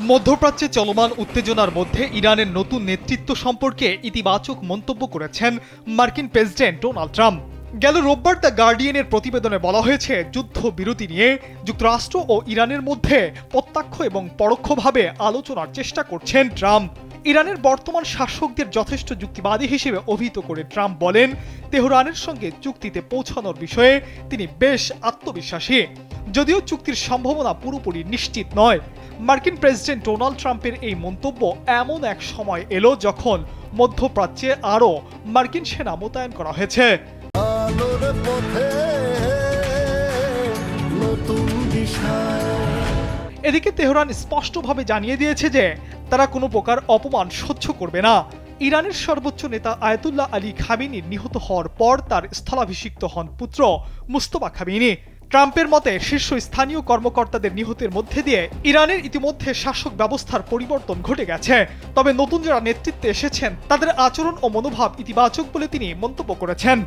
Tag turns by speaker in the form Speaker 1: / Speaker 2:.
Speaker 1: মধ্যপ্রাচ্যে চলমান উত্তেজনার মধ্যে ইরানের নতুন নেতৃত্ব সম্পর্কে ইতিবাচক মন্তব্য করেছেন মার্কিন প্রেসিডেন্ট ডোনাল্ড ট্রাম্প। গেল রোববার দ্য গার্ডিয়ানের প্রতিবেদনে বলা হয়েছে, যুদ্ধবিরতি নিয়ে যুক্তরাষ্ট্র ও ইরানের মধ্যে প্রত্যক্ষ এবং পরোক্ষভাবে আলোচনার চেষ্টা করছেন ট্রাম্প। ইরানের বর্তমান শাসকদের যথেষ্ট যুক্তিবাদী হিসেবে অভিহিত করে ট্রাম্প বলেন, তেহরানের সঙ্গে চুক্তিতে পৌঁছানোর বিষয়ে তিনি বেশ আত্মবিশ্বাসী, যদিও চুক্তির সম্ভাবনা পুরোপুরি নিশ্চিত নয়। মার্কিন প্রেসিডেন্ট ডোনাল্ড ট্রাম্পের এই মন্তব্য এমন এক সময় এলো যখন মধ্যপ্রাচ্যে আরও মার্কিন সেনা মোতায়েন করা হয়েছে। এদিকে তেহরান স্পষ্টভাবে জানিয়ে দিয়েছে যে তারা কোনো প্রকার অপমান সহ্য করবে না। ইরানের সর্বোচ্চ নেতা আয়াতুল্লাহ আলী খামেনির নিহত হওয়ার পর তার স্থলাভিষিক্ত হন পুত্র মুস্তফা খামেনি। ট্রাম্পের মতে শীর্ষস্থানীয় কর্মকর্তাদের নিহতের মধ্যে দিয়ে ইরানের ইতিমধ্যে শাসক ব্যবস্থার পরিবর্তন ঘটে গেছে। তবে নতুন যারা নেতৃত্বে এসেছেন তাদের আচরণ ও মনোভাব ইতিবাচক বলে তিনি মন্তব্য করেছেন।